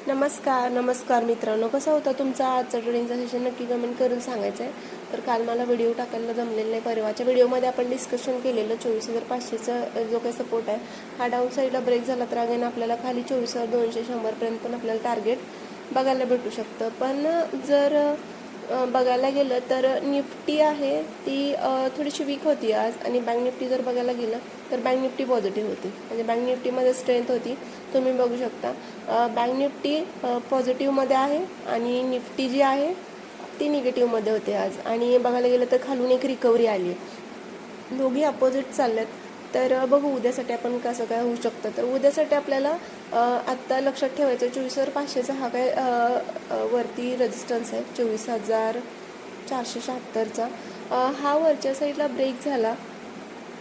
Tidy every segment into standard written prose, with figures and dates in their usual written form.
नमस्कार मित्रांनो, कसा होता तुमचा आजचा ट्रेडिंगचा सेशन नक्की कमेंट करून सांगायचं आहे. तर काल मला व्हिडिओ टाकायला जमलेला नाही. परवाच्या व्हिडिओमध्ये आपण डिस्कशन केलेलं 24,500चा जो काही सपोर्ट आहे हा डाऊन साईडला ब्रेक झाला तर अगेन आपल्याला खाली 24,200 100पर्यंत पण आपल्याला टार्गेट बघायला भेटू शकतं. पण जर बघायला गेलं तर निफ्टी आहे ती थोडीशी वीक होती आज, आणि बँक निफ्टी जर बघायला गेलं तर बँक निफ्टी पॉझिटिव्ह होती, म्हणजे बँक निफ्टीमध्ये स्ट्रेंथ होती. तुम्ही बघू शकता बँक निफ्टी पॉझिटिव्हमध्ये आहे आणि निफ्टी जी आहे ती निगेटिव्हमध्ये होते आज. आणि बघायला गेलं तर खालून एक रिकव्हरी आली आहे, दोघी अपोजिट चालल्यात. तर बघू उद्यासाठी आपण कसं काय होऊ शकतं. तर उद्यासाठी आपल्याला आत्ता लक्षात ठेवायचं 24,500चा हा काय वरती रेजिस्टन्स आहे 24,476चा. हा वरच्या साईडला ब्रेक झाला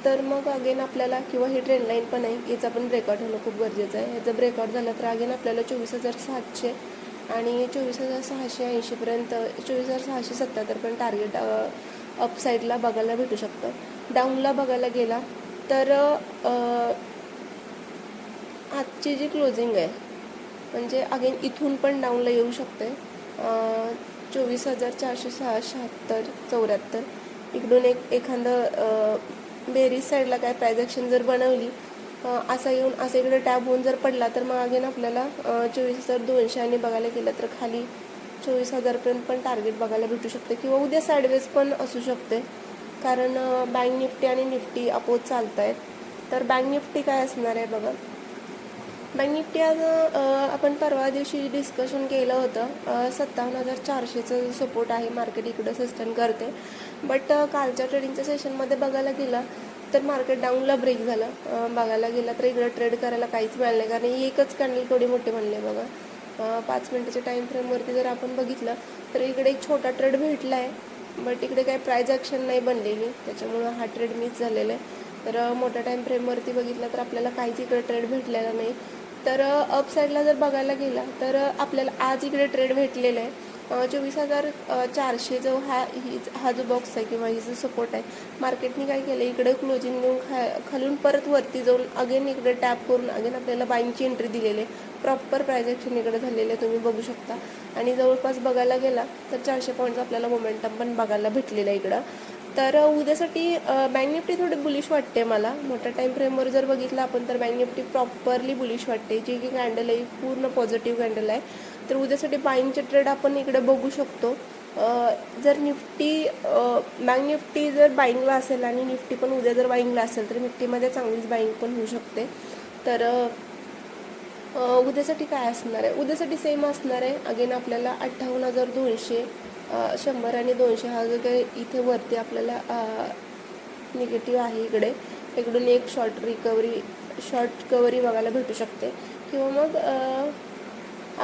तर मग अगेन आपल्याला, किंवा ही ट्रेंड लाईन पण आहे, याचा पण ब्रेकआउट होणं खूप गरजेचं आहे. ह्याचं ब्रेकआउट झालं तर अगेन आपल्याला 24,700 आणि 24,680पर्यंत 24,677 पण टार्गेट अपसाईडला बघायला भेटू शकतं. डाऊनला बघायला गेला तर आजची जी क्लोजिंग आहे म्हणजे अगेन इथून पण डाऊनला येऊ शकते 24,476-74 इकडून एखादं बेरीज साईडला काय प्राइस ॲक्शन जर बनवली असा येऊन असं इकडे टॅप होऊन जर पडला तर मग अगेन आपल्याला 24,200 आणि बघायला गेलं तर खाली 24,000पर्यंत पण टार्गेट बघायला भेटू शकते, किंवा उद्या साईडवेज पण असू शकते. कारण बँक निफ्टी आणि निफ्टी अपोज चालत आहेत. तर बँक निफ्टी काय असणार आहे बघा. बँक निफ्टी आज आपण परवा दिवशी डिस्कशन केलं होतं 57,400चा जो सपोर्ट आहे मार्केट इकडं सस्टेन करते. बट कालच्या ट्रेडिंगच्या सेशनमध्ये बघायला गेला तर मार्केट डाऊनला ब्रेक झालं. बघायला गेला तर इकडं ट्रेड करायला काहीच मिळालं नाही, कारण एकच कॅन्डल थोडी मोठी म्हणले बघा. 5 मिनिटाच्या टाईम फ्रेमवरती जर आपण बघितलं तर इकडे एक छोटा ट्रेड भेटला आहे, बट इकडे काही प्राइस ॲक्शन नाही बनलेली, त्याच्यामुळं हा ट्रेड मिस झालेला आहे. तर मोठ्या टाईम फ्रेमवरती बघितलं तर आपल्याला काहीच इकडे ट्रेड भेटलेला नाही. तर अपसाईडला जर बघायला गेला तर आपल्याला आज इकडे ट्रेड भेटलेला आहे 24,400 जो हा जो बॉक्स आहे किंवा ही जो सपोर्ट आहे. मार्केटने काय केलं, इकडे क्लोजिंग देऊन खालून परत वरती जाऊन अगेन इकडे टॅप करून अगेन आपल्याला बाईंगची एंट्री दिलेली आहे. प्रॉपर प्राइस ॲक्शन इकडे झालेलं आहे, तुम्ही बघू शकता. आणि जवळपास बघायला गेला तर 400 पॉईंटचा आपल्याला मोमेंटम पण बघायला भेटलेला आहे इकडं. तर उद्यासाठी बँक निफ्टी थोडी बुलिश वाटते मला. मोठ्या टाईम फ्रेमवर जर बघितलं आपण तर बँक निफ्टी प्रॉपरली बुलिश वाटते. जी की कॅन्डल आहे पूर्ण पॉझिटिव्ह कॅन्डल आहे. तर उद्यासाठी बाईंगचे ट्रेड आपण इकडे बघू शकतो. जर निफ्टी बँक निफ्टी जर बाईंगला असेल आणि निफ्टी पण उद्या जर बाईंगला असेल तर निफ्टीमध्ये चांगलीच बाईंग पण होऊ शकते. तर उद्यासाठी काय असणार आहे, उद्यासाठी सेम असणार आहे. अगेन आपल्याला 58,200 100 आणि 200 हा जो काही इथे वरती आपल्याला निगेटिव्ह आहे इकडून एक शॉर्ट कवरी बघायला भेटू शकते. किंवा मग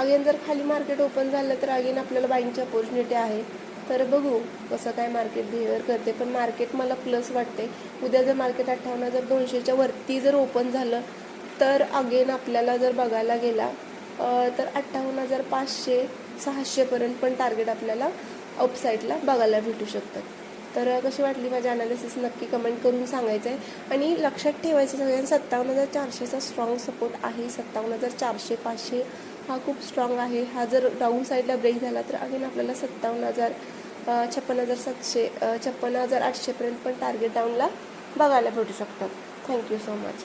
अगेन जर खाली मार्केट ओपन झालं तर अगेन आपल्याला बाईंगची अपॉर्च्युनिटी आहे. तर बघू कसं काय मार्केट बिहेवियर करते. पण मार्केट मला प्लस वाटते. उद्या जर मार्केट 58,200च्या वरती जर ओपन झालं तर अगेन आपल्याला जर बघायला गेला तर 58,500-600पर्यंत पण टार्गेट आपल्याला अपसाईडला बघायला भेटू शकतात. तर कशी वाटली माझी अनालिसिस नक्की कमेंट करून सांगायचं आहे. आणि लक्षात ठेवायचं सगळ्यांना 57,400चा स्ट्रॉंग सपोर्ट आहे. 57,400-500 हा खूप स्ट्रॉंग आहे. हा जर डाऊन साईडला ब्रेक झाला तर अगेन आपल्याला 56,800 पण टार्गेट डाऊनला बघायला भेटू शकतात. Thank you so much.